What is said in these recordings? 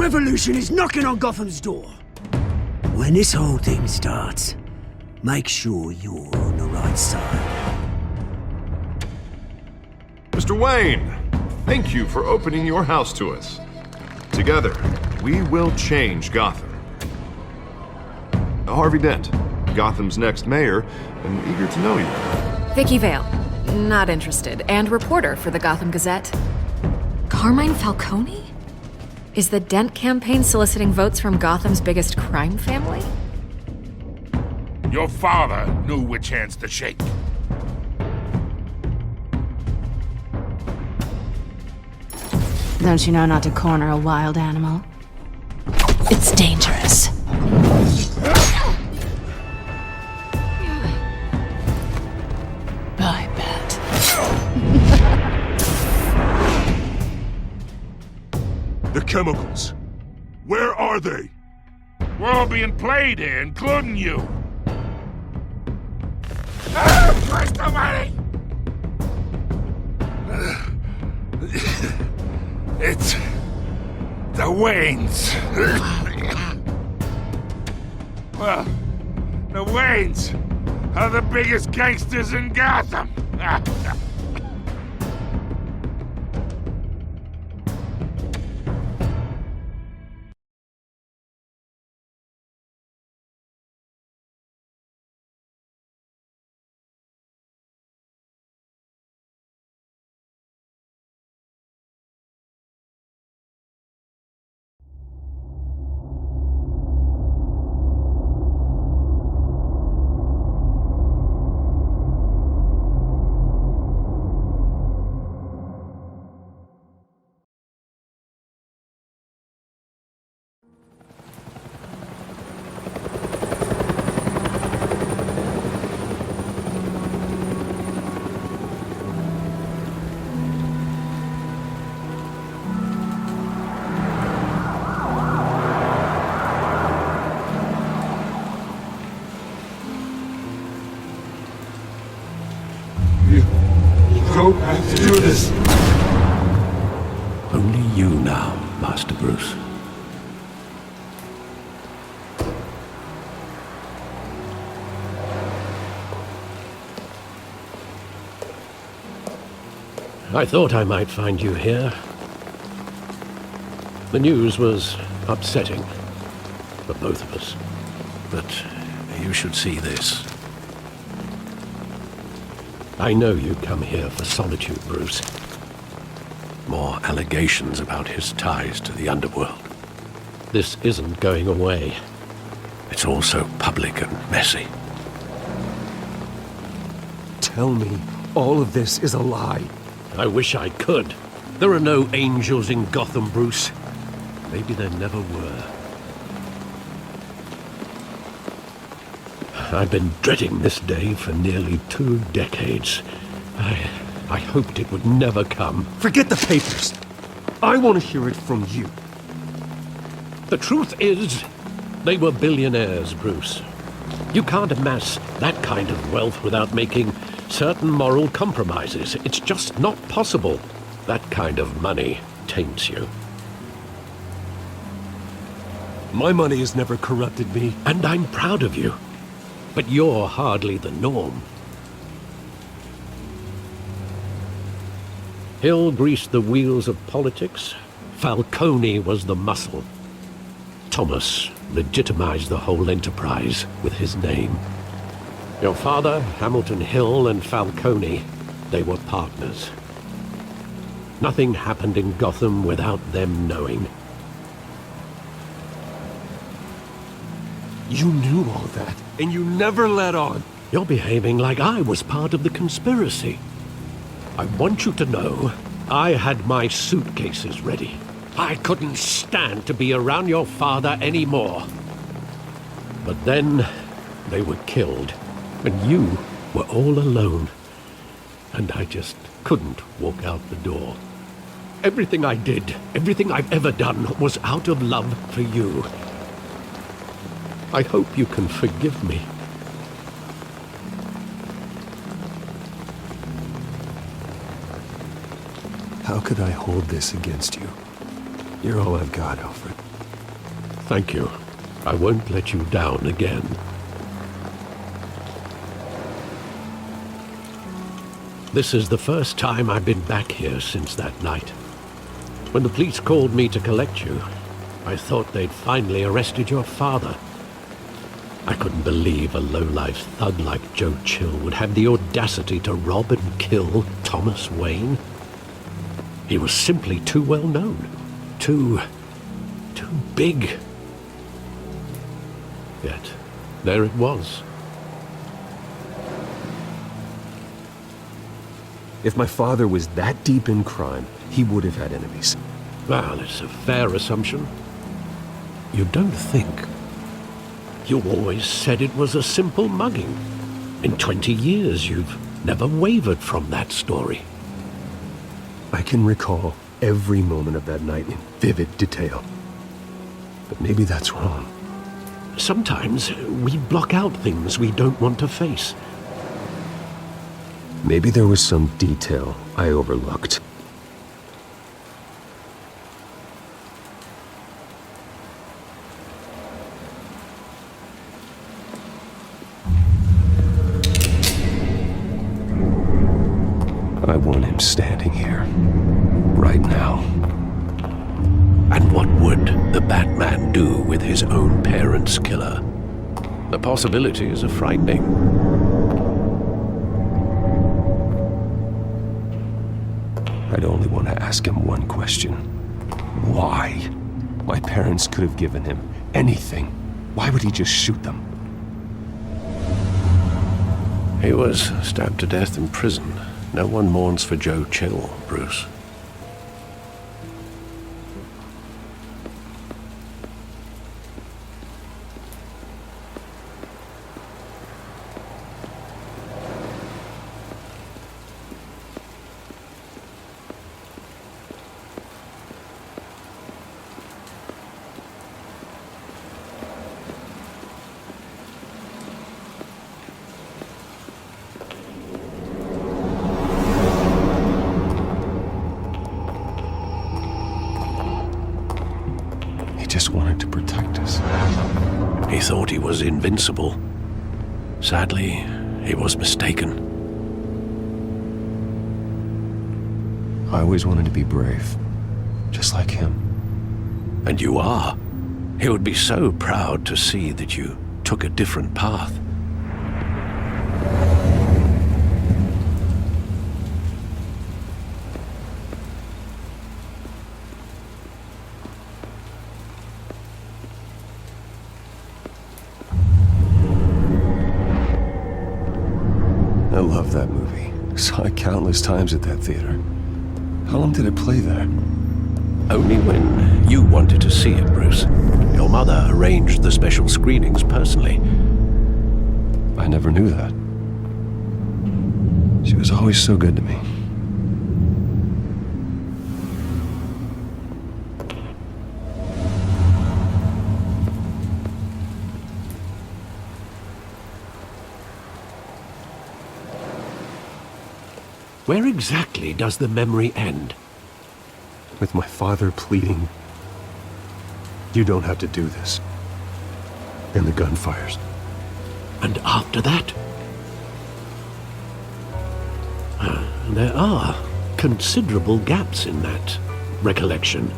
revolution is knocking on Gotham's door. When this whole thing starts, make sure you're on the right side. Mr. Wayne, thank you for opening your house to us. Together, we will change Gotham. Harvey Dent, Gotham's next mayor, and eager to know you. Vicky Vale, not interested, and reporter for the Gotham Gazette. Carmine Falcone? Is the Dent campaign soliciting votes from Gotham's biggest crime family? Your father knew which hands to shake. Don't you know not to corner a wild animal? It's dangerous. I bet. The chemicals. Where are they? We're all being played here, including you. Ah, Christ almighty! It's the Waynes. Well, the Waynes are the biggest gangsters in Gotham. Don't have to do this. Only you now, Master Bruce. I thought I might find you here. The news was upsetting for both of us. But you should see this. I know you come here for solitude, Bruce. More allegations about his ties to the underworld. This isn't going away. It's all so public and messy. Tell me all of this is a lie. I wish I could. There are no angels in Gotham, Bruce. Maybe there never were. I've been dreading this day for nearly 2 decades. I hoped it would never come. Forget the papers. I want to hear it from you. The truth is, they were billionaires, Bruce. You can't amass that kind of wealth without making certain moral compromises. It's just not possible. That kind of money taints you. My money has never corrupted me. And I'm proud of you. But you're hardly the norm. Hill greased the wheels of politics. Falcone was the muscle. Thomas legitimized the whole enterprise with his name. Your father, Hamilton Hill, and Falcone, they were partners. Nothing happened in Gotham without them knowing. You knew all that, and you never let on. You're behaving like I was part of the conspiracy. I want you to know, I had my suitcases ready. I couldn't stand to be around your father anymore. But then, they were killed, and you were all alone. And I just couldn't walk out the door. Everything I did, everything I've ever done, was out of love for you. I hope you can forgive me. How could I hold this against you? You're all I've got, Alfred. Thank you. I won't let you down again. This is the first time I've been back here since that night. When the police called me to collect you, I thought they'd finally arrested your father. I couldn't believe a low-life thug like Joe Chill would have the audacity to rob and kill Thomas Wayne. He was simply too well known. Too big. Yet, there it was. If my father was that deep in crime, he would have had enemies. Well, it's a fair assumption. You don't think? You always said it was a simple mugging. In 20 years, you've never wavered from that story. I can recall every moment of that night in vivid detail. But maybe that's wrong. Sometimes we block out things we don't want to face. Maybe there was some detail I overlooked. I want him standing here, right now. And what would the Batman do with his own parents' killer? The possibilities are frightening. I'd only want to ask him one question. Why? My parents could have given him anything. Why would he just shoot them? He was stabbed to death in prison. No one mourns for Joe Chill, Bruce. Just wanted to protect us. He thought he was invincible. Sadly, he was mistaken. I always wanted to be brave, just like him. And you are. He would be so proud to see that you took a different path. I love that movie. Saw it countless times at that theater. How long did it play there? Only when you wanted to see it, Bruce. Your mother arranged the special screenings personally. I never knew that. She was always so good to me. Where exactly does the memory end? With my father pleading, "You don't have to do this." And the gun fires. And after that? There are considerable gaps in that recollection.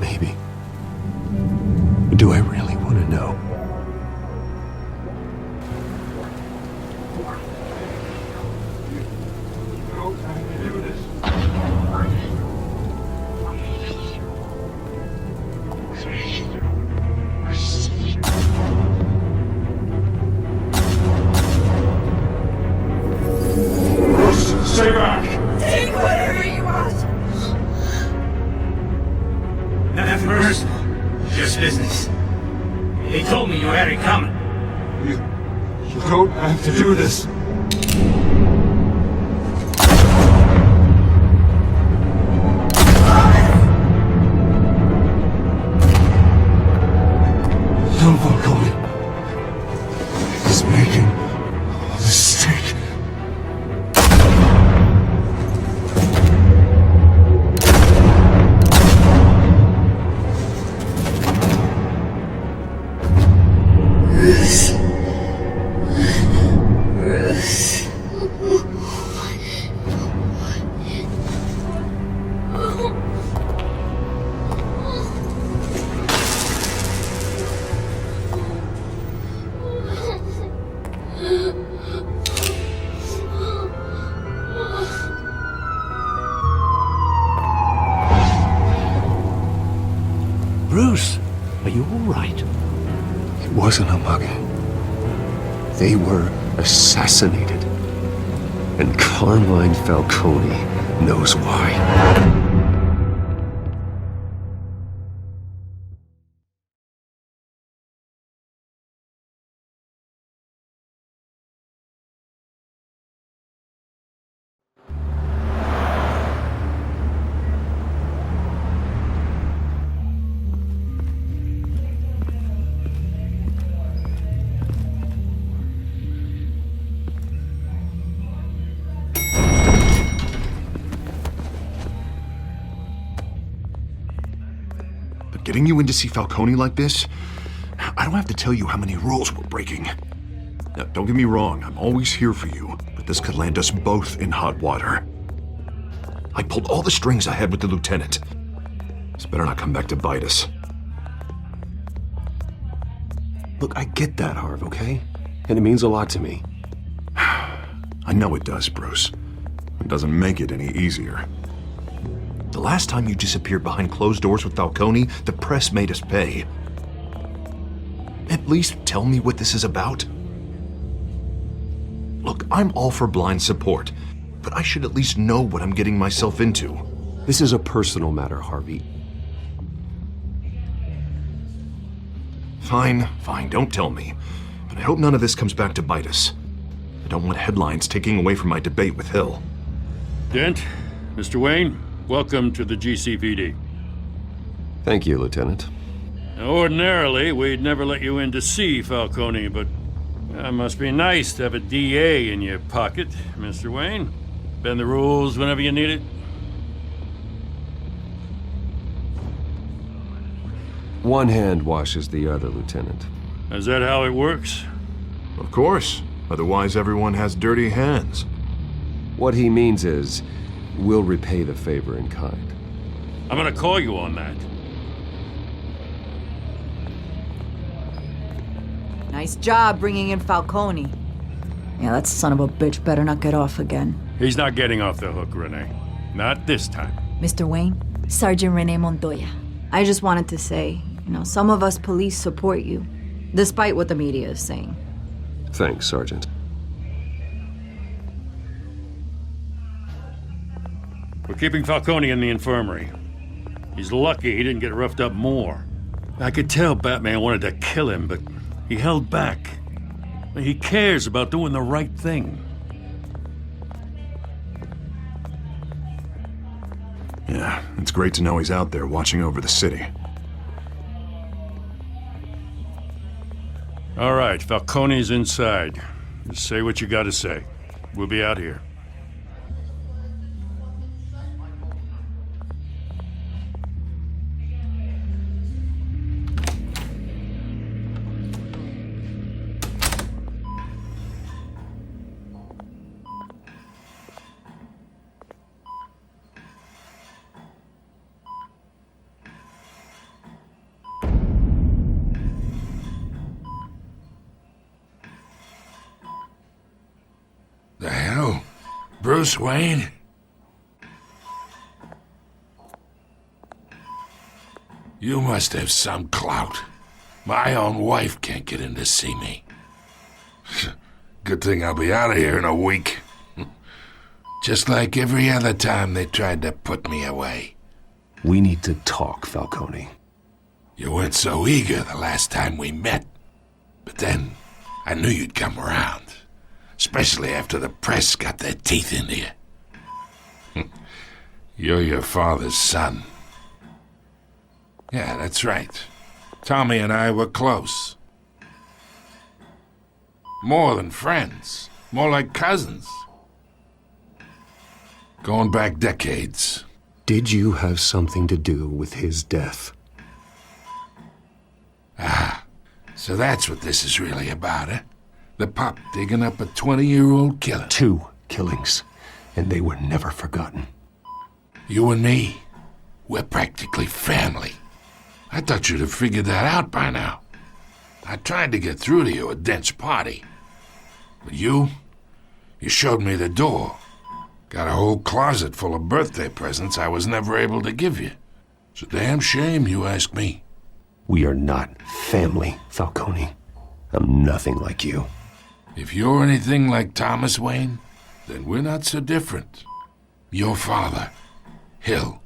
Maybe. Do I really want to know? Stay back! Take whatever you want! Nothing personal. Just business. They told me you had it coming. You don't have to do this. Don't walk on me. He's making a mistake. wasn't a mug. They were assassinated. And Carmine Falcone knows why. Getting you in to see Falcone like this? I don't have to tell you how many rules we're breaking. Now, don't get me wrong, I'm always here for you, but this could land us both in hot water. I pulled all the strings I had with the lieutenant. This better not come back to bite us. Look, I get that, Harv, okay? And it means a lot to me. I know it does, Bruce. It doesn't make it any easier. The last time you disappeared behind closed doors with Falcone, the press made us pay. At least tell me what this is about. Look, I'm all for blind support, but I should at least know what I'm getting myself into. This is a personal matter, Harvey. Fine, don't tell me. But I hope none of this comes back to bite us. I don't want headlines taking away from my debate with Hill. Dent, Mr. Wayne, welcome to the GCPD. Thank you, Lieutenant. Now, ordinarily, we'd never let you in to see Falcone, but it must be nice to have a DA in your pocket, Mr. Wayne. Bend the rules whenever you need it. One hand washes the other, Lieutenant. Is that how it works? Of course. Otherwise, everyone has dirty hands. What he means is, we'll repay the favor in kind. I'm gonna call you on that. Nice job bringing in Falcone. Yeah, that son of a bitch better not get off again. He's not getting off the hook, Renee. Not this time. Mr. Wayne, Sergeant Renee Montoya. I just wanted to say, some of us police support you, despite what the media is saying. Thanks, Sergeant. We're keeping Falcone in the infirmary. He's lucky he didn't get roughed up more. I could tell Batman wanted to kill him, but he held back. He cares about doing the right thing. Yeah, it's great to know he's out there watching over the city. All right, Falcone's inside. Just say what you gotta say. We'll be out here. The hell? Bruce Wayne? You must have some clout. My own wife can't get in to see me. Good thing I'll be out of here in a week. Just like every other time they tried to put me away. We need to talk, Falcone. You weren't so eager the last time we met. But then, I knew you'd come around. Especially after the press got their teeth into you. You're your father's son. Yeah, that's right. Tommy and I were close. More than friends. More like cousins. Going back decades. Did you have something to do with his death? Ah, so that's what this is really about, eh? The pup digging up a 20-year-old killer. 2 killings, and they were never forgotten. You and me, we're practically family. I thought you'd have figured that out by now. I tried to get through to you at Dent's party. But you showed me the door. Got a whole closet full of birthday presents I was never able to give you. It's a damn shame, you ask me. We are not family, Falcone. I'm nothing like you. If you're anything like Thomas Wayne, then we're not so different. Your father, Hill,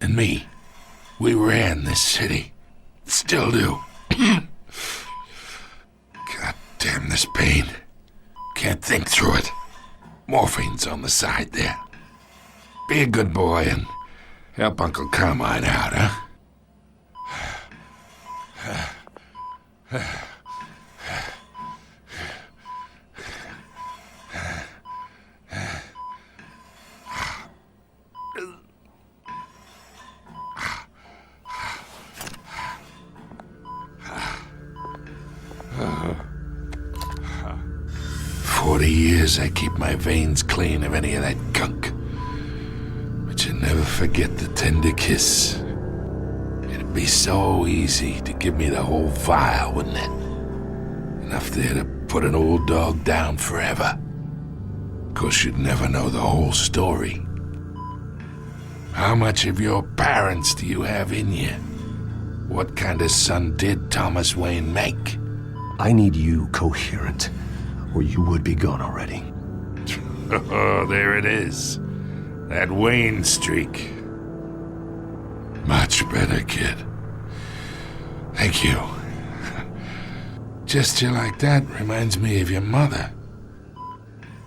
and me, we ran this city. Still do. God damn this pain. Can't think through it. Morphine's on the side there. Be a good boy and help Uncle Carmine out, huh? 40 years I keep my veins clean of any of that gunk. But you never forget the tender kiss. It'd be so easy to give me the whole vial, wouldn't it? Enough there to put an old dog down forever. Of course, you'd never know the whole story. How much of your parents do you have in you? What kind of son did Thomas Wayne make? I need you coherent, or you would be gone already. Oh, there it is. That Wayne streak. Much better, kid. Thank you. Gesture like that reminds me of your mother.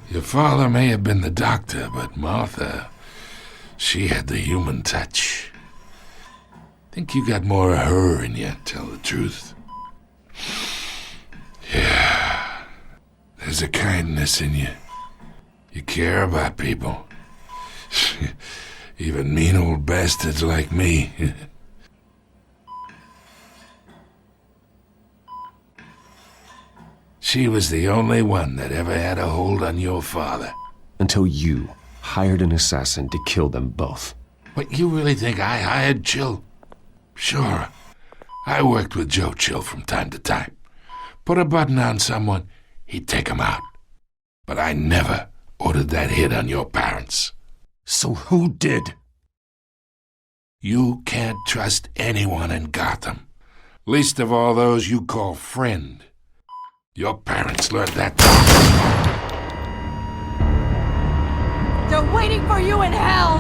Your father may have been the doctor, but Martha, she had the human touch. Think you got more of her in you, tell the truth. Yeah. There's a kindness in you. You care about people. Even mean old bastards like me. She was the only one that ever had a hold on your father. Until you hired an assassin to kill them both. What, you really think I hired Chill? Sure. I worked with Joe Chill from time to time. Put a button on someone, he'd take him out. But I never ordered that hit on your parents. So who did? You can't trust anyone in Gotham. Least of all those you call friend. Your parents learned that. They're waiting for you in hell!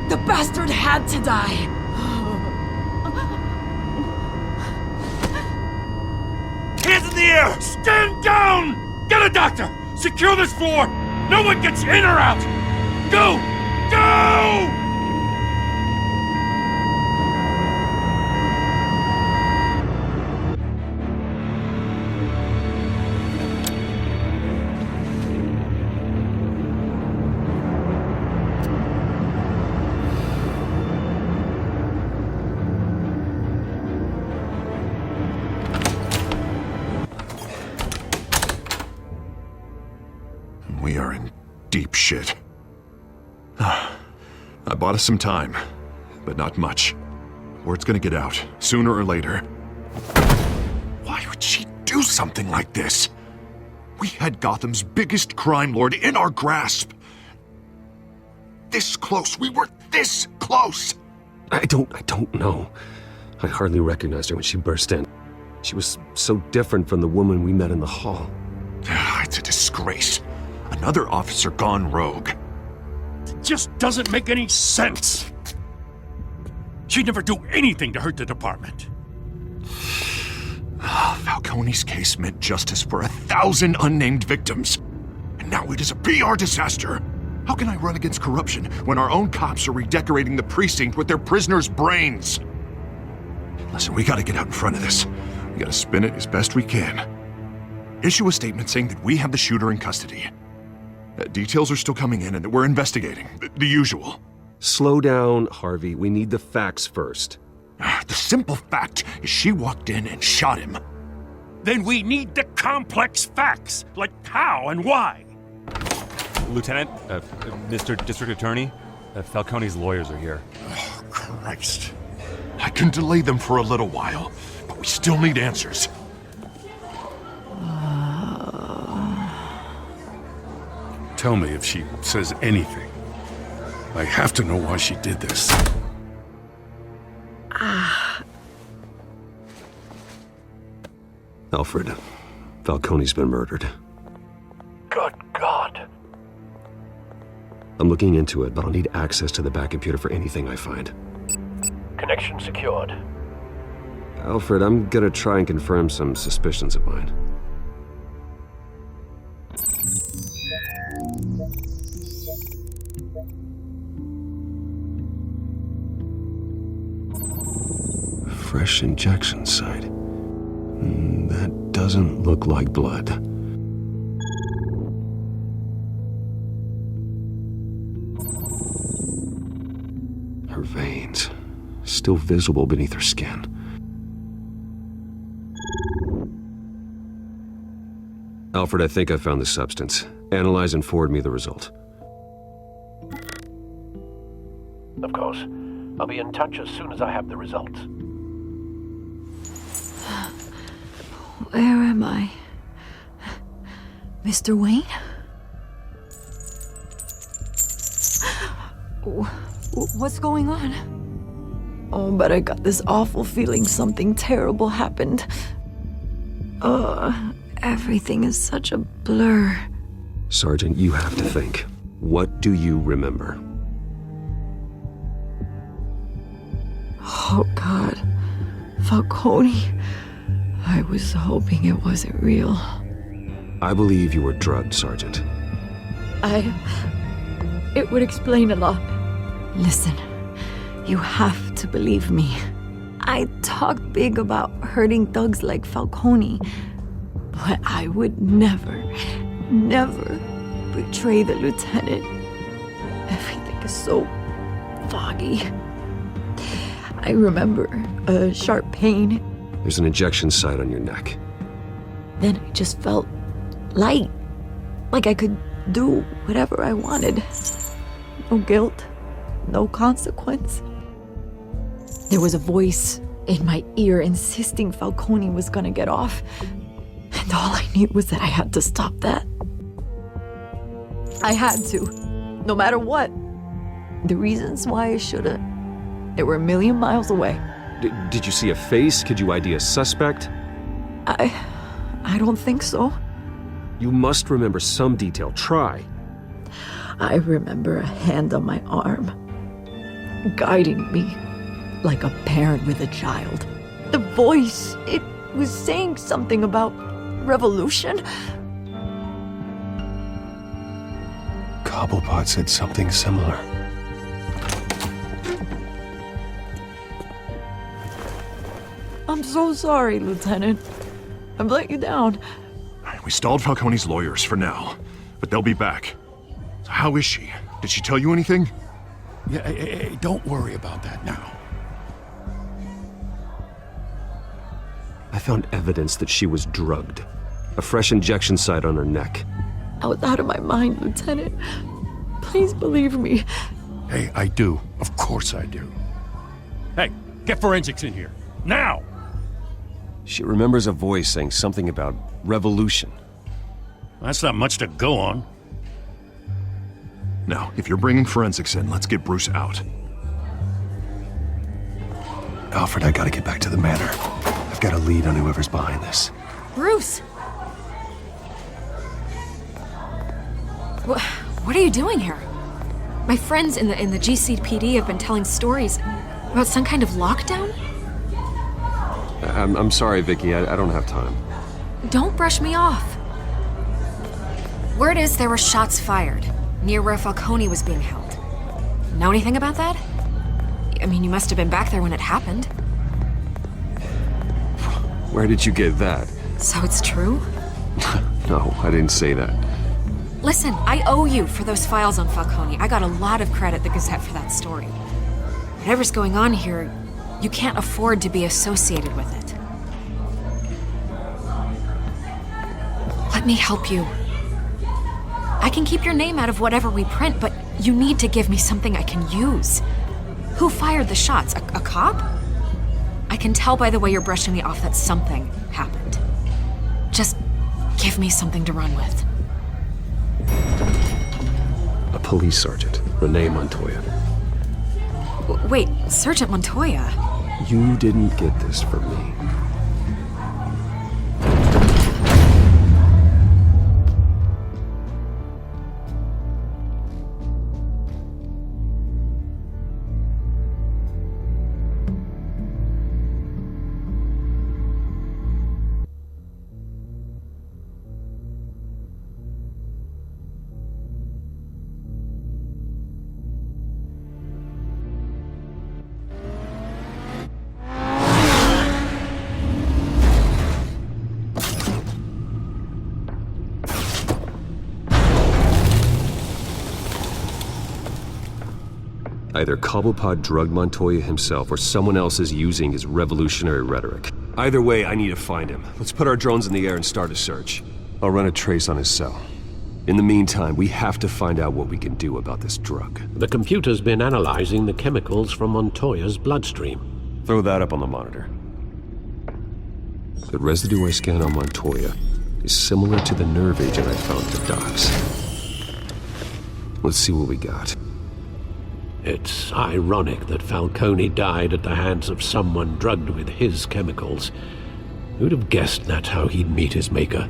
The bastard had to die! Hands in the air! Stand down! Get a doctor! Secure this floor! No one gets in or out! Go! Go! We are in deep shit. I bought us some time, but not much. Word's gonna get out, sooner or later. Why would she do something like this? We had Gotham's biggest crime lord in our grasp. This close, we were this close! I don't know. I hardly recognized her when she burst in. She was so different from the woman we met in the hall. It's a disgrace. Another officer gone rogue. It just doesn't make any sense. She'd never do anything to hurt the department. Falcone's case meant justice for 1,000 unnamed victims. And now it is a PR disaster. How can I run against corruption when our own cops are redecorating the precinct with their prisoners' brains? Listen, we gotta get out in front of this. We gotta spin it as best we can. Issue a statement saying that we have the shooter in custody. Details are still coming in and that we're investigating. The usual. Slow down, Harvey. We need the facts first. The simple fact is she walked in and shot him. Then we need the complex facts, like how and why. Lieutenant, Mr. District Attorney, Falcone's lawyers are here. Oh, Christ. I can delay them for a little while, but we still need answers. Tell me if she says anything. I have to know why she did this. Alfred, Falcone's been murdered. Good God. I'm looking into it, but I'll need access to the back computer for anything I find. Connection secured. Alfred, I'm gonna try and confirm some suspicions of mine. Fresh injection site. That doesn't look like blood. Her veins, still visible beneath her skin. Alfred, I think I found the substance. Analyze and forward me the result. Of course. I'll be in touch as soon as I have the results. Where am I? Mr. Wayne? What's going on? Oh, but I got this awful feeling something terrible happened. Everything is such a blur. Sergeant, you have to think. What do you remember? Oh, God. Falcone. I was hoping it wasn't real. I believe you were drugged, Sergeant. It would explain a lot. Listen, you have to believe me. I talked big about hurting thugs like Falcone, but I would never betray the lieutenant. Everything is so foggy. I remember a sharp pain. There's an injection site on your neck. Then I just felt light, like I could do whatever I wanted. No guilt, no consequence. There was a voice in my ear insisting Falcone was gonna get off, and all I knew was that I had to stop that. I had to, no matter what. The reasons why I should've, they were a million miles away. Did you see a face? Could you ID a suspect? I don't think so. You must remember some detail. Try. I remember a hand on my arm, guiding me like a parent with a child. The voice, it was saying something about revolution. Cobblepot said something similar. I'm so sorry, Lieutenant. I've let you down. We stalled Falcone's lawyers for now, but they'll be back. So how is she? Did she tell you anything? Yeah, hey, don't worry about that now. I found evidence that she was drugged. A fresh injection site on her neck. I was out of my mind, Lieutenant. Please believe me. Hey, I do. Of course I do. Hey, get forensics in here. Now! She remembers a voice saying something about revolution. That's not much to go on. Now, if you're bringing forensics in, let's get Bruce out. Alfred, I gotta get back to the manor. I've got a lead on whoever's behind this. Bruce! What are you doing here? My friends in the GCPD have been telling stories about some kind of lockdown? I'm sorry, Vicky. I don't have time. Don't brush me off. Word is there were shots fired near where Falcone was being held. Know anything about that? I mean, you must have been back there when it happened. Where did you get that? So it's true? No, I didn't say that. Listen, I owe you for those files on Falcone. I got a lot of credit at the Gazette for that story. Whatever's going on here, you can't afford to be associated with it. Let me help you. I can keep your name out of whatever we print, but you need to give me something I can use. Who fired the shots? A cop? I can tell by the way you're brushing me off that something happened. Just give me something to run with. A police sergeant, Renee Montoya. Wait, Sergeant Montoya? You didn't get this from me. Either Cobblepot drugged Montoya himself or someone else is using his revolutionary rhetoric. Either way, I need to find him. Let's put our drones in the air and start a search. I'll run a trace on his cell. In the meantime, we have to find out what we can do about this drug. The computer's been analyzing the chemicals from Montoya's bloodstream. Throw that up on the monitor. The residue I scanned on Montoya is similar to the nerve agent I found at the docks. Let's see what we got. It's ironic that Falcone died at the hands of someone drugged with his chemicals. Who'd have guessed that's how he'd meet his maker?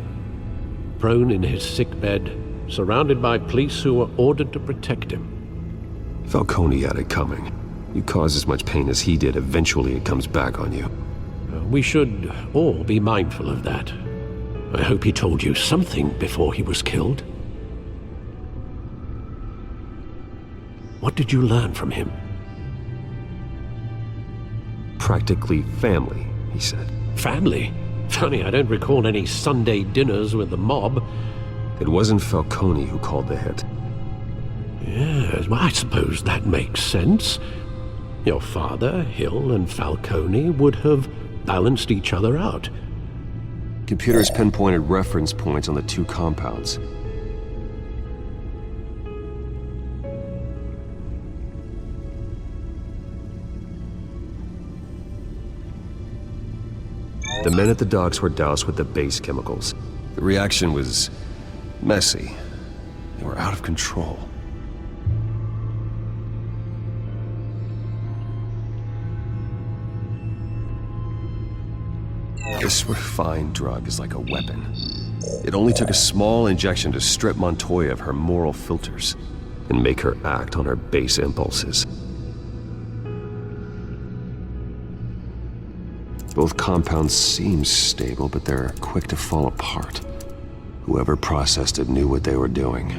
Prone in his sickbed, surrounded by police who were ordered to protect him. Falcone had it coming. You cause as much pain as he did, eventually it comes back on you. We should all be mindful of that. I hope he told you something before he was killed. What did you learn from him? Practically family, he said. Family? Funny, I don't recall any Sunday dinners with the mob. It wasn't Falcone who called the hit. Yes, well, I suppose that makes sense. Your father, Hill, and Falcone would have balanced each other out. Computers pinpointed reference points on the two compounds. The men at the docks were doused with the base chemicals. The reaction was messy. They were out of control. This refined drug is like a weapon. It only took a small injection to strip Montoya of her moral filters and make her act on her base impulses. Both compounds seem stable, but they're quick to fall apart. Whoever processed it knew what they were doing.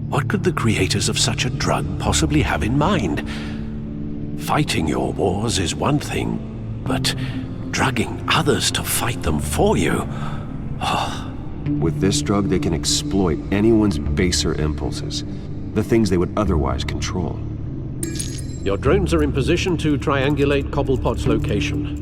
What could the creators of such a drug possibly have in mind? Fighting your wars is one thing, but drugging others to fight them for you? Oh. With this drug, they can exploit anyone's baser impulses, the things they would otherwise control. Your drones are in position to triangulate Cobblepot's location.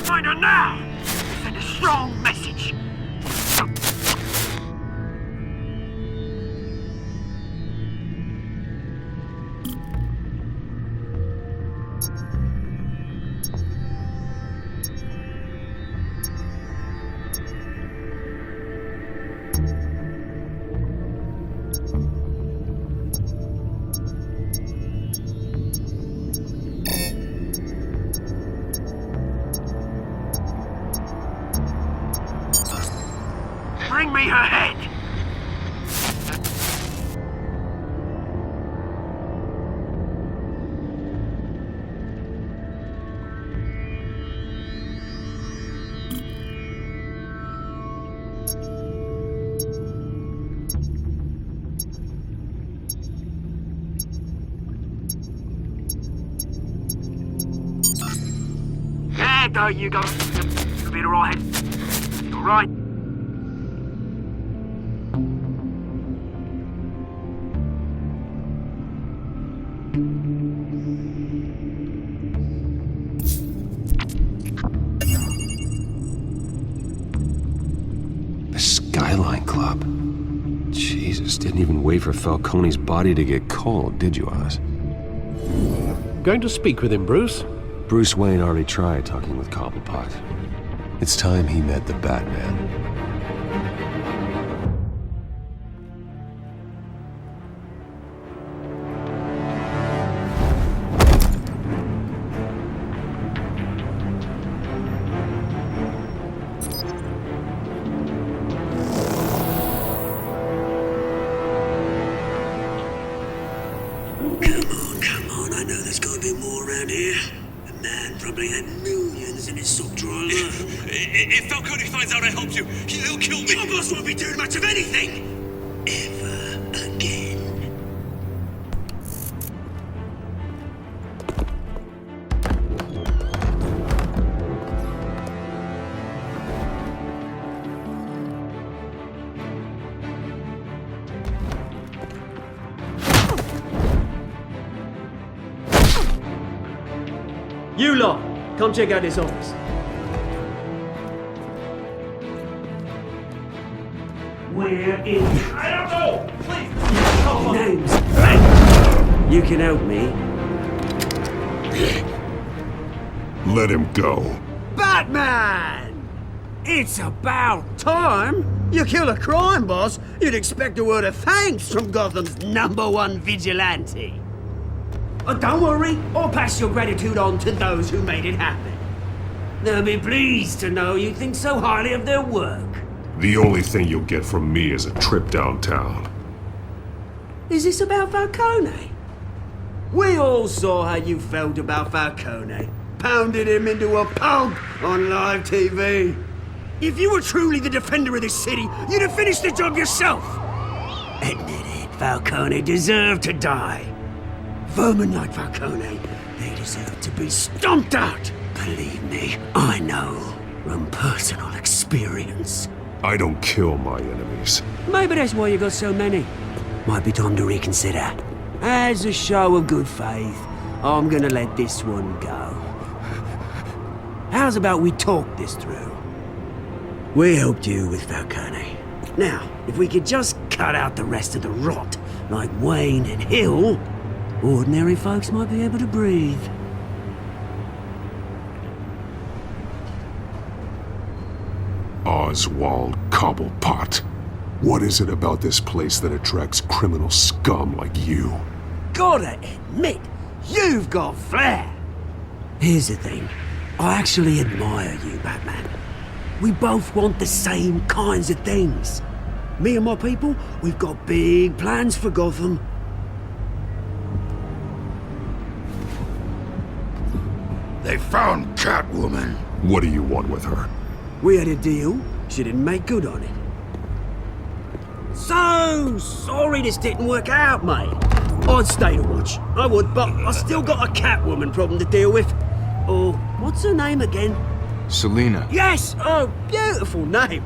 Find her now! Send a strong message! Bring me her head! There you go. You'll be alright. Alright. The Skyline Club. Jesus, didn't even wait for Falcone's body to get cold, did you, Oz? Going to speak with him, Bruce? Bruce Wayne already tried talking with Cobblepot. It's time he met the Batman. around here. A man probably had millions in his sock drawer. If Falcone finds out I helped you, he'll kill me. Your boss won't be doing much of anything! Ever again. You lot, come check out this office. Where is... I don't know! Please! Names. You can help me. Let him go. Batman! It's about time! You kill a crime boss, you'd expect a word of thanks from Gotham's #1 vigilante. Oh, don't worry, I'll pass your gratitude on to those who made it happen. They'll be pleased to know you think so highly of their work. The only thing you'll get from me is a trip downtown. Is this about Falcone? We all saw how you felt about Falcone. Pounded him into a pulp on live TV. If you were truly the defender of this city, you'd have finished the job yourself. Admit it, Falcone deserved to die. Vermin like Falcone, they deserve to be stomped out. Believe me, I know from personal experience. I don't kill my enemies. Maybe that's why you got so many. Might be time to reconsider. As a show of good faith, I'm gonna let this one go. How's about we talk this through? We helped you with Falcone. Now, if we could just cut out the rest of the rot, like Wayne and Hill, ordinary folks might be able to breathe. Oswald Cobblepot. What is it about this place that attracts criminal scum like you? Gotta admit, you've got flair. Here's the thing. I actually admire you, Batman. We both want the same kinds of things. Me and my people, we've got big plans for Gotham. They found Catwoman. What do you want with her? We had a deal. She didn't make good on it. So sorry this didn't work out, mate. I'd stay to watch. I would, but I still got a Catwoman problem to deal with. Oh, what's her name again? Selina. Yes! Oh, beautiful name.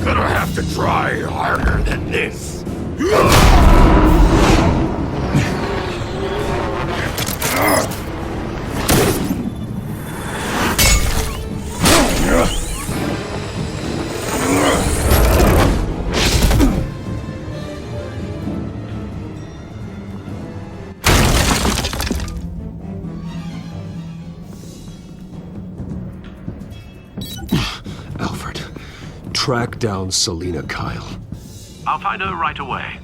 Gonna have to try harder than this. Alfred, track down Selina Kyle. I'll find her right away.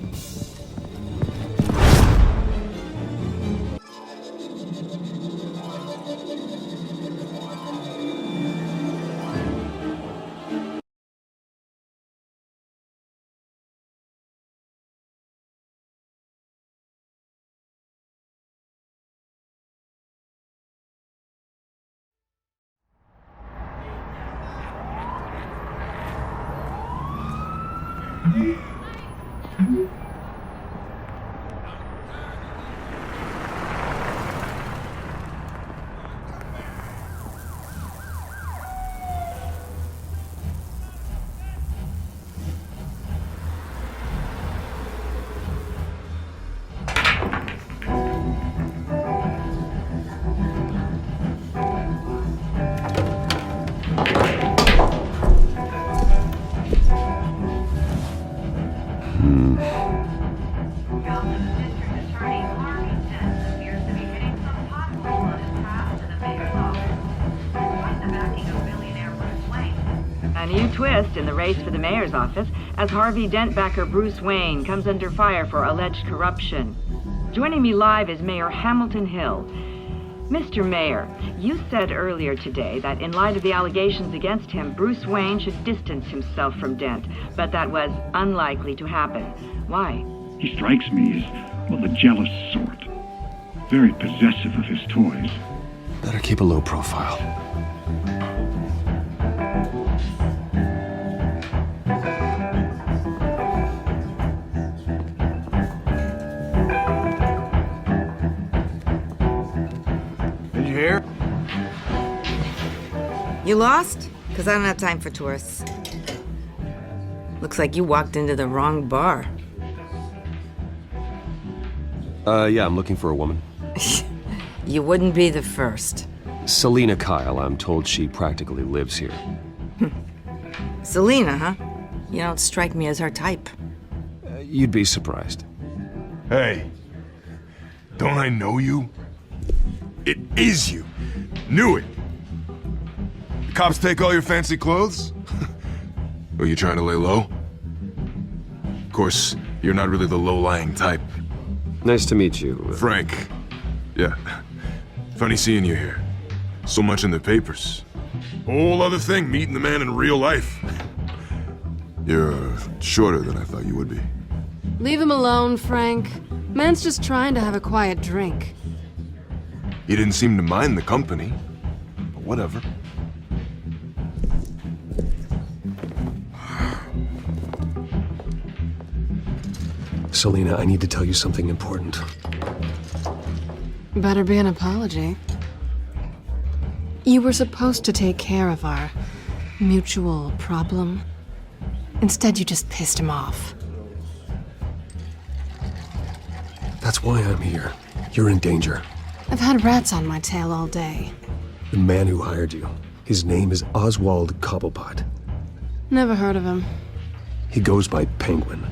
new twist in the race for the mayor's office as Harvey Dent backer Bruce Wayne comes under fire for alleged corruption. Joining me live is Mayor Hamilton Hill. Mr. Mayor, you said earlier today that in light of the allegations against him, Bruce Wayne should distance himself from Dent, but that was unlikely to happen. Why? He strikes me as, well, the jealous sort. Very possessive of his toys. Better keep a low profile. Did you hear? You lost? Because I don't have time for tourists. Looks like you walked into the wrong bar. Yeah, I'm looking for a woman. You wouldn't be the first. Selina Kyle, I'm told she practically lives here. Selina, huh? You don't strike me as her type. You'd be surprised. Hey, don't I know you? It is you. Knew it. The cops take all your fancy clothes? Are you trying to lay low? Of course, you're not really the low-lying type. Nice to meet you. Frank. Yeah. Funny seeing you here. So much in the papers. Whole other thing, meeting the man in real life. You're shorter than I thought you would be. Leave him alone, Frank. Man's just trying to have a quiet drink. He didn't seem to mind the company. But whatever. Selina, I need to tell you something important. Better be an apology. You were supposed to take care of our mutual problem. Instead, you just pissed him off. That's why I'm here. You're in danger. I've had rats on my tail all day. The man who hired you, his name is Oswald Cobblepot. Never heard of him. He goes by Penguin.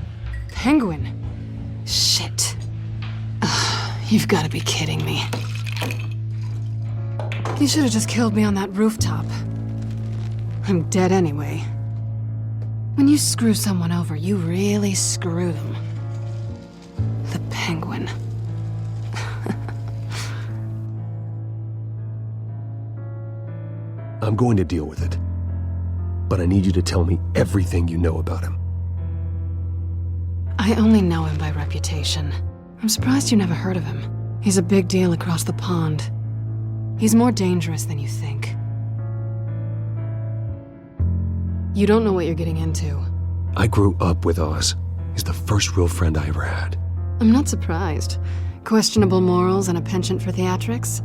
Penguin? Shit. Ugh, you've got to be kidding me. You should have just killed me on that rooftop. I'm dead anyway. When you screw someone over, you really screw them. The Penguin. I'm going to deal with it. But I need you to tell me everything you know about him. I only know him by reputation. I'm surprised you never heard of him. He's a big deal across the pond. He's more dangerous than you think. You don't know what you're getting into. I grew up with Oz. He's the first real friend I ever had. I'm not surprised. Questionable morals and a penchant for theatrics.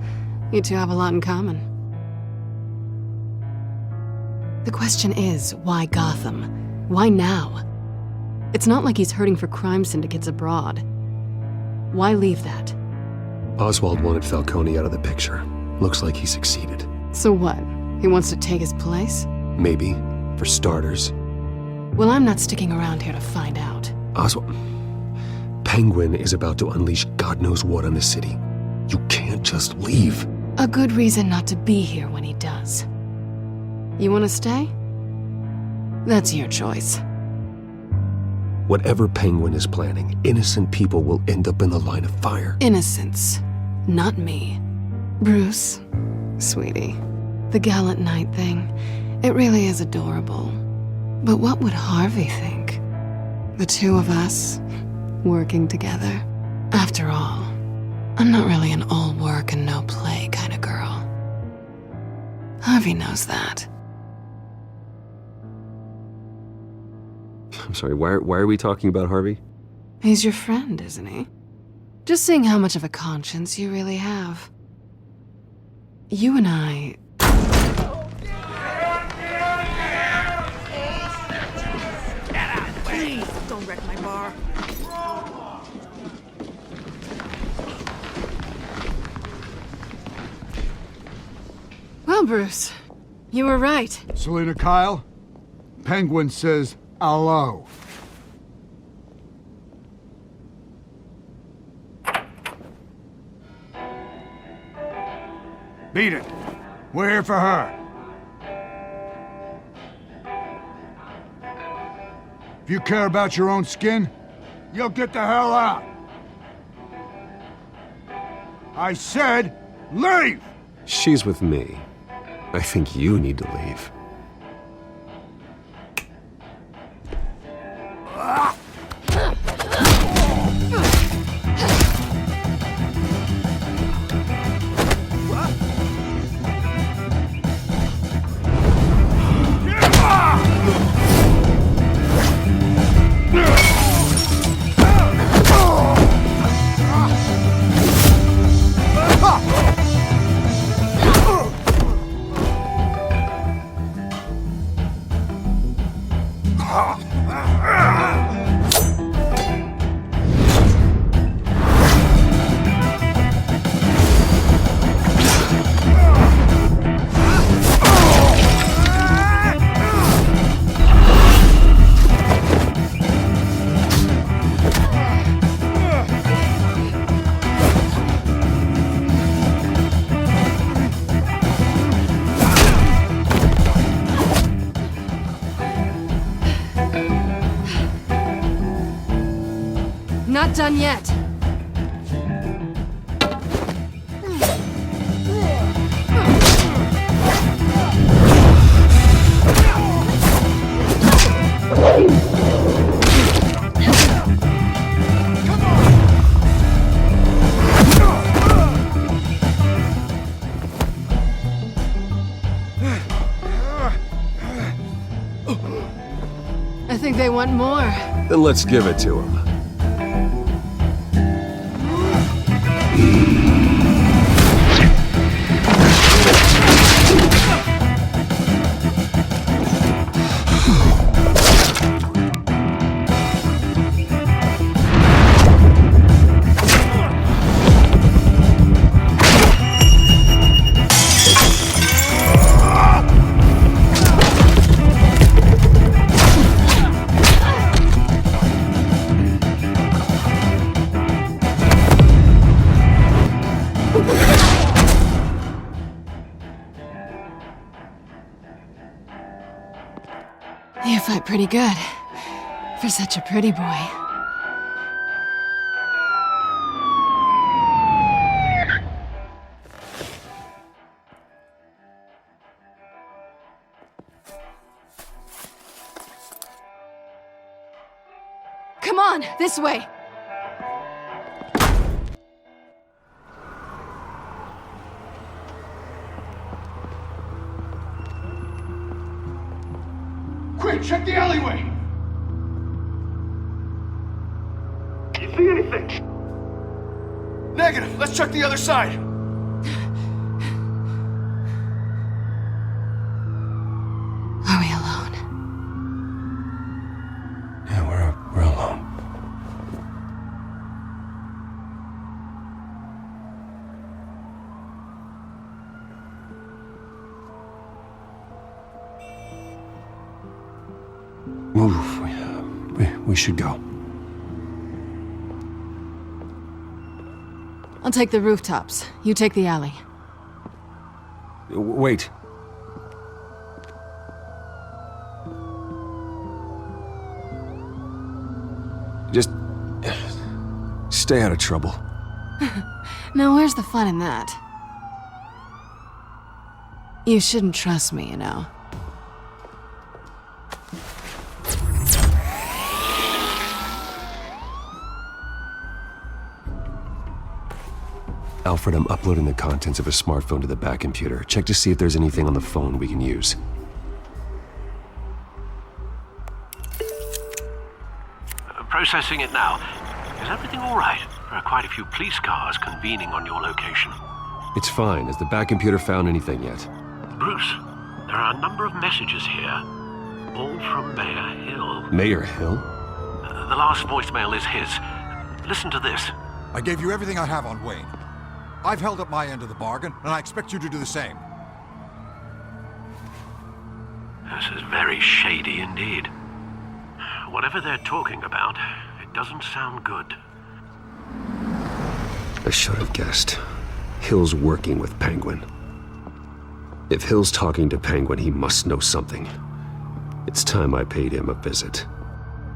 You two have a lot in common. The question is, why Gotham? Why now? It's not like he's hurting for crime syndicates abroad. Why leave that? Oswald wanted Falcone out of the picture. Looks like he succeeded. So what? He wants to take his place? Maybe, for starters. Well, I'm not sticking around here to find out. Oswald... Penguin is about to unleash God knows what on the city. You can't just leave. A good reason not to be here when he does. You want to stay? That's your choice. Whatever Penguin is planning, innocent people will end up in the line of fire. Innocence. Not me. Bruce, sweetie, the gallant knight thing, it really is adorable. But what would Harvey think? The two of us, working together. After all, I'm not really an all work and no play kind of girl. Harvey knows that. I'm sorry, why are we talking about Harvey? He's your friend, isn't he? Just seeing how much of a conscience you really have. You and I... Please, don't wreck my bar. Well, Bruce, you were right. Selina Kyle, Penguin says hello. Beat it. We're here for her. If you care about your own skin, you'll get the hell out. I said, leave! She's with me. I think you need to leave. Not done yet. I think they want more. Then let's give it to them. You fight pretty good. For such a pretty boy. Come on, this way! Quick, check the alleyway! You see anything? Negative. Let's check the other side. Are we alone? Yeah, we're alone. We should go. I'll take the rooftops. You take the alley. Wait. Just stay out of trouble. Now, where's the fun in that? You shouldn't trust me, you know. Alfred, I'm uploading the contents of a smartphone to the back computer. Check to see if there's anything on the phone we can use. Processing it now. Is everything all right? There are quite a few police cars convening on your location. It's fine. Has the back computer found anything yet? Bruce, there are a number of messages here. All from Mayor Hill. Mayor Hill? The last voicemail is his. Listen to this. I gave you everything I have on Wayne. I've held up my end of the bargain, and I expect you to do the same. This is very shady indeed. Whatever they're talking about, it doesn't sound good. I should have guessed. Hill's working with Penguin. If Hill's talking to Penguin, he must know something. It's time I paid him a visit.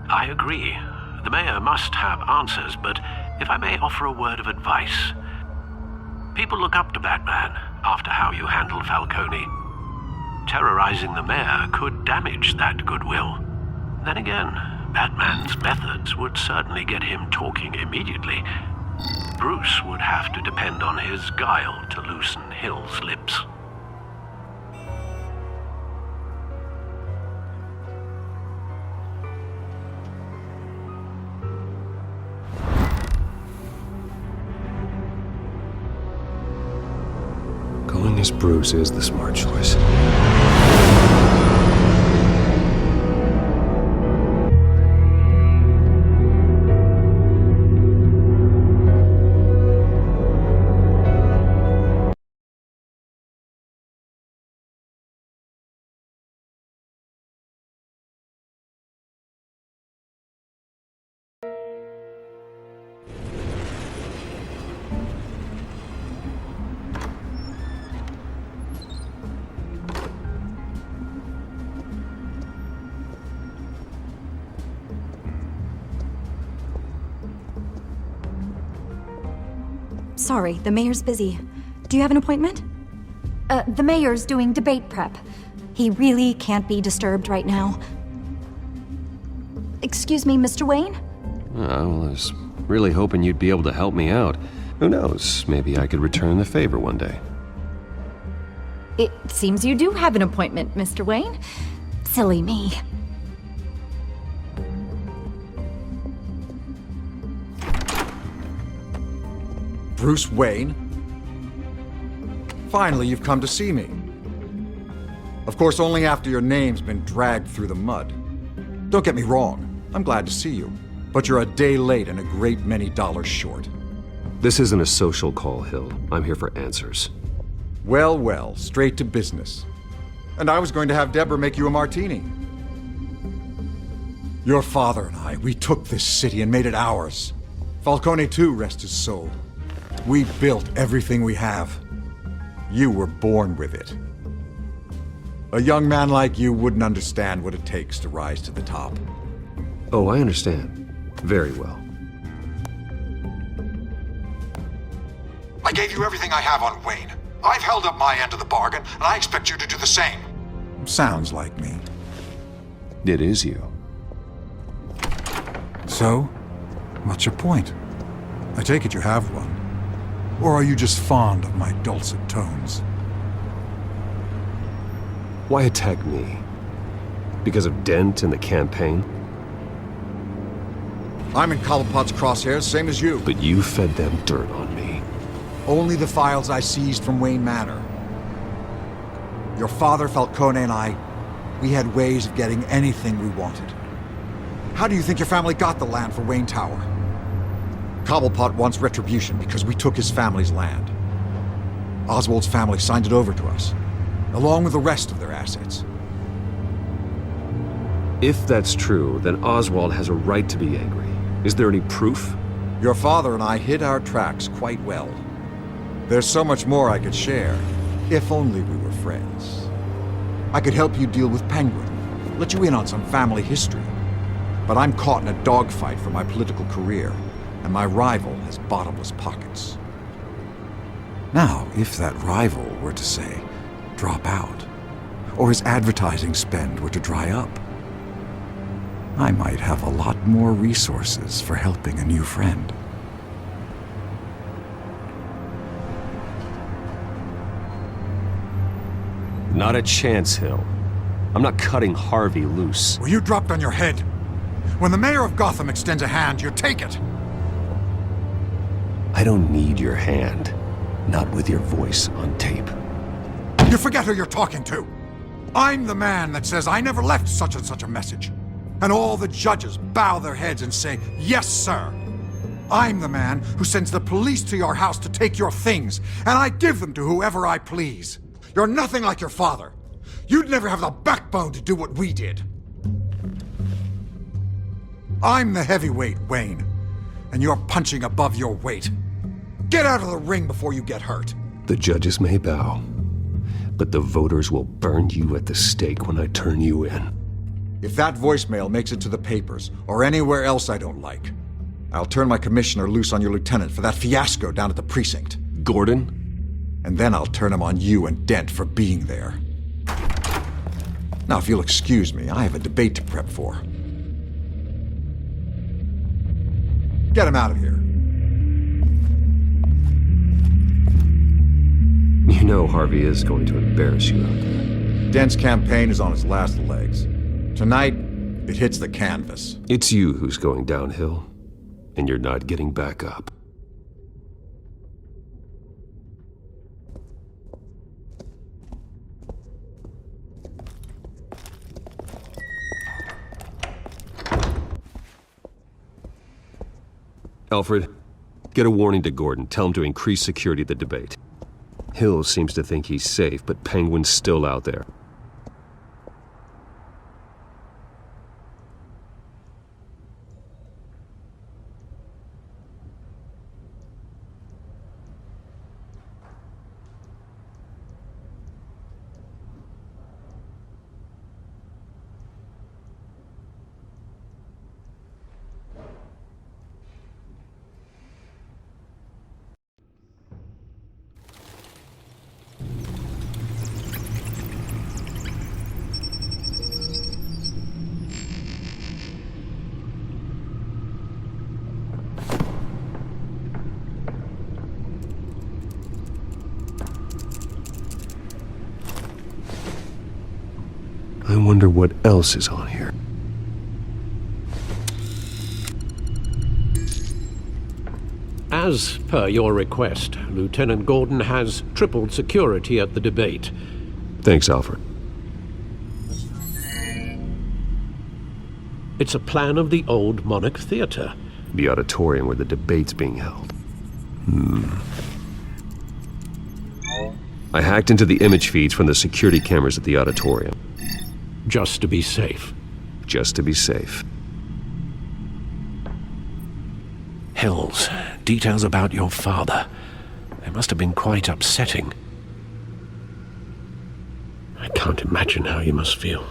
I agree. The mayor must have answers, but if I may offer a word of advice. People look up to Batman after how you handled Falcone. Terrorizing the mayor could damage that goodwill. Then again, Batman's methods would certainly get him talking immediately. Bruce would have to depend on his guile to loosen Hill's lips. Going as Bruce is the smart choice. Sorry, the mayor's busy. Do you have an appointment? The mayor's doing debate prep. He really can't be disturbed right now. Excuse me, Mr. Wayne? Oh, I was really hoping you'd be able to help me out. Who knows, maybe I could return the favor one day. It seems you do have an appointment, Mr. Wayne. Silly me. Bruce Wayne? Finally, you've come to see me. Of course, only after your name's been dragged through the mud. Don't get me wrong, I'm glad to see you. But you're a day late and a great many dollars short. This isn't a social call, Hill. I'm here for answers. Well, well, straight to business. And I was going to have Deborah make you a martini. Your father and I, we took this city and made it ours. Falcone too, rest his soul. We built everything we have. You were born with it. A young man like you wouldn't understand what it takes to rise to the top. Oh, I understand. Very well. I gave you everything I have on Wayne. I've held up my end of the bargain, and I expect you to do the same. Sounds like me. It is you. So, what's your point? I take it you have one. Or are you just fond of my dulcet tones? Why attack me? Because of Dent and the campaign? I'm in Cobblepot's crosshairs, same as you. But you fed them dirt on me. Only the files I seized from Wayne Manor. Your father, Falcone, and I, we had ways of getting anything we wanted. How do you think your family got the land for Wayne Tower? Cobblepot wants retribution because we took his family's land. Oswald's family signed it over to us, along with the rest of their assets. If that's true, then Oswald has a right to be angry. Is there any proof? Your father and I hid our tracks quite well. There's so much more I could share, if only we were friends. I could help you deal with Penguin, let you in on some family history. But I'm caught in a dogfight for my political career, and my rival has bottomless pockets. Now, if that rival were to, say, drop out, or his advertising spend were to dry up, I might have a lot more resources for helping a new friend. Not a chance, Hill. I'm not cutting Harvey loose. Well, you dropped on your head. When the mayor of Gotham extends a hand, you take it. I don't need your hand. Not with your voice on tape. You forget who you're talking to. I'm the man that says I never left such and such a message. And all the judges bow their heads and say, yes, sir. I'm the man who sends the police to your house to take your things, and I give them to whoever I please. You're nothing like your father. You'd never have the backbone to do what we did. I'm the heavyweight, Wayne, and you're punching above your weight. Get out of the ring before you get hurt. The judges may bow, but the voters will burn you at the stake when I turn you in. If that voicemail makes it to the papers, or anywhere else I don't like, I'll turn my commissioner loose on your lieutenant for that fiasco down at the precinct. Gordon? And then I'll turn him on you and Dent for being there. Now, if you'll excuse me, I have a debate to prep for. Get him out of here. You know Harvey is going to embarrass you out there. Dent's campaign is on its last legs. Tonight, it hits the canvas. It's you who's going downhill, and you're not getting back up. Alfred, get a warning to Gordon. Tell him to increase security at the debate. Hill seems to think he's safe, but Penguin's still out there. I wonder what else is on here. As per your request, Lieutenant Gordon has tripled security at the debate. Thanks, Alfred. It's a plan of the old Monarch Theater. The auditorium where the debate's being held. I hacked into the image feeds from the security cameras at the auditorium. Just to be safe. Just to be safe. Hills, details about your father. They must have been quite upsetting. I can't imagine how you must feel.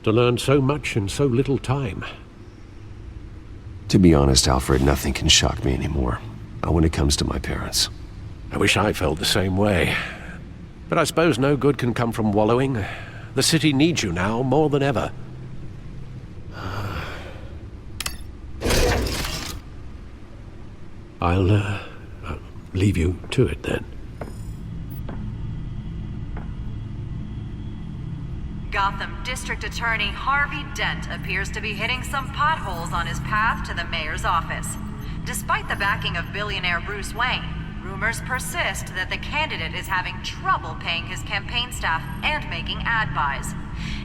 To learn so much in so little time. To be honest, Alfred, nothing can shock me anymore. Not when it comes to my parents. I wish I felt the same way. But I suppose no good can come from wallowing. The city needs you now more than ever. I'll leave you to it then. Gotham District Attorney Harvey Dent appears to be hitting some potholes on his path to the mayor's office. Despite the backing of billionaire Bruce Wayne, rumors persist that the candidate is having trouble paying his campaign staff and making ad buys.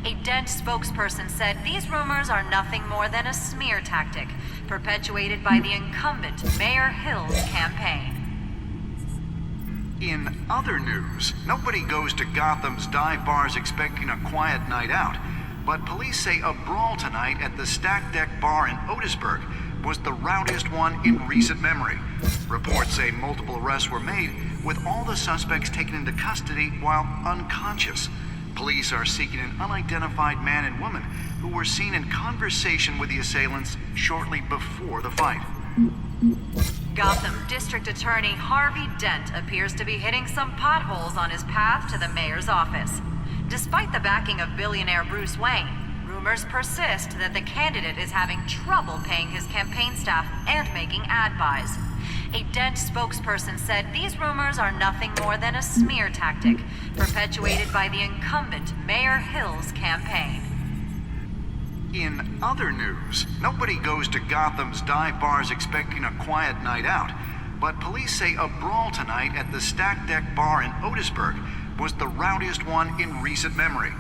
A Dent spokesperson said these rumors are nothing more than a smear tactic perpetuated by the incumbent Mayor Hill's campaign. In other news, nobody goes to Gotham's dive bars expecting a quiet night out, but police say a brawl tonight at the Stack Deck Bar in Otisburg was the rowdiest one in recent memory. Reports say multiple arrests were made, with all the suspects taken into custody while unconscious. Police are seeking an unidentified man and woman who were seen in conversation with the assailants shortly before the fight. Gotham District Attorney Harvey Dent appears to be hitting some potholes on his path to the mayor's office. Despite the backing of billionaire Bruce Wayne, rumors persist that the candidate is having trouble paying his campaign staff and making ad buys. A Dent spokesperson said these rumors are nothing more than a smear tactic perpetuated by the incumbent Mayor Hill's campaign. In other news, nobody goes to Gotham's dive bars expecting a quiet night out, but police say a brawl tonight at the Stack Deck Bar in Otisburg was the rowdiest one in recent memory.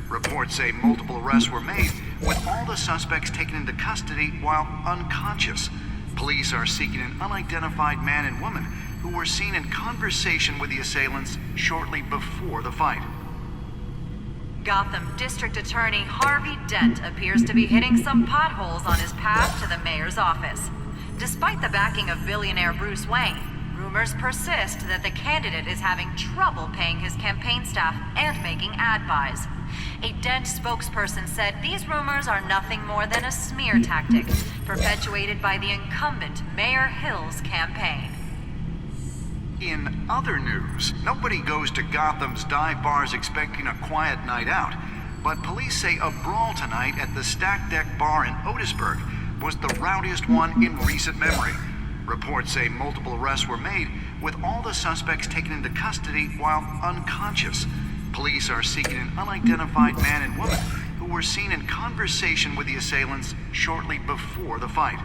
Reports say multiple arrests were made, with all the suspects taken into custody while unconscious. Police are seeking an unidentified man and woman who were seen in conversation with the assailants shortly before the fight. Gotham District Attorney Harvey Dent appears to be hitting some potholes on his path to the mayor's office. Despite the backing of billionaire Bruce Wayne, rumors persist that the candidate is having trouble paying his campaign staff and making ad buys. A Dent spokesperson said these rumors are nothing more than a smear tactic perpetuated by the incumbent Mayor Hill's campaign. In other news, nobody goes to Gotham's dive bars expecting a quiet night out, but police say a brawl tonight at the Stack Deck Bar in Otisburg was the rowdiest one in recent memory. Reports say multiple arrests were made, with all the suspects taken into custody while unconscious. Police are seeking an unidentified man and woman who were seen in conversation with the assailants shortly before the fight.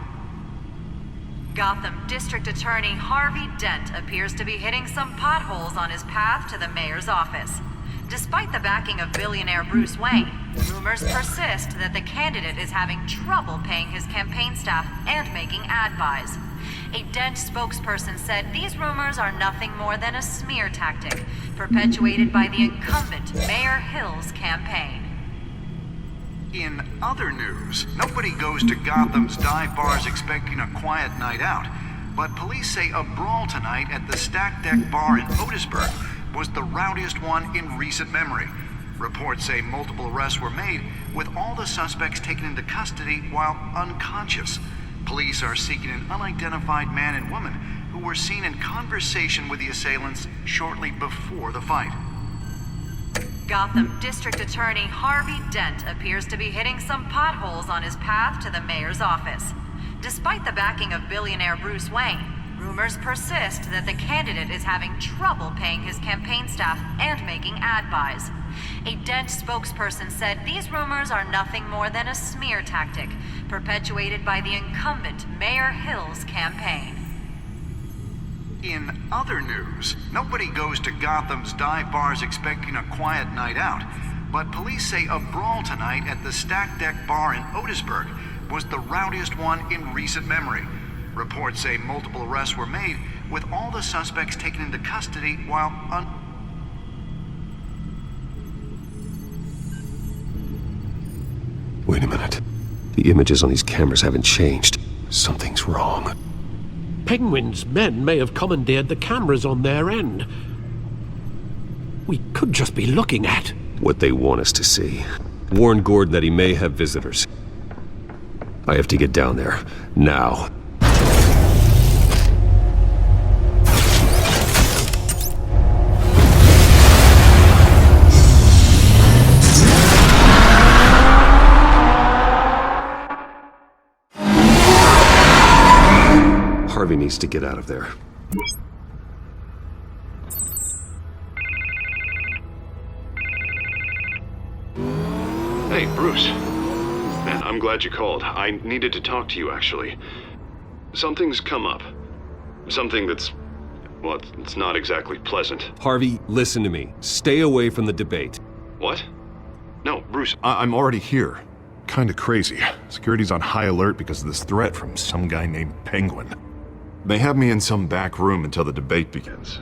Gotham District Attorney Harvey Dent appears to be hitting some potholes on his path to the mayor's office. Despite the backing of billionaire Bruce Wayne, rumors persist that the candidate is having trouble paying his campaign staff and making ad buys. A Dent spokesperson said these rumors are nothing more than a smear tactic perpetuated by the incumbent Mayor Hill's campaign. In other news, nobody goes to Gotham's dive bars expecting a quiet night out, but police say a brawl tonight at the Stack Deck Bar in Otisburg was the rowdiest one in recent memory. Reports say multiple arrests were made, with all the suspects taken into custody while unconscious. Police are seeking an unidentified man and woman who were seen in conversation with the assailants shortly before the fight. Gotham District Attorney Harvey Dent appears to be hitting some potholes on his path to the mayor's office. Despite the backing of billionaire Bruce Wayne, rumors persist that the candidate is having trouble paying his campaign staff and making ad buys. A Dent spokesperson said these rumors are nothing more than a smear tactic perpetuated by the incumbent Mayor Hill's campaign. In other news, nobody goes to Gotham's dive bars expecting a quiet night out, but police say a brawl tonight at the Stack Deck Bar in Otisburg was the rowdiest one in recent memory. Reports say multiple arrests were made, with all the suspects taken into custody while Wait a minute. The images on these cameras haven't changed. Something's wrong. Penguin's men may have commandeered the cameras on their end. We could just be looking at what they want us to see. Warn Gordon that he may have visitors. I have to get down there, now. Harvey needs to get out of there. Hey, Bruce. Man, I'm glad you called. I needed to talk to you, actually. Something's come up. Something that's... well, it's not exactly pleasant. Harvey, listen to me. Stay away from the debate. What? No, Bruce, I'm already here. Kinda crazy. Security's on high alert because of this threat from some guy named Penguin. They have me in some back room until the debate begins.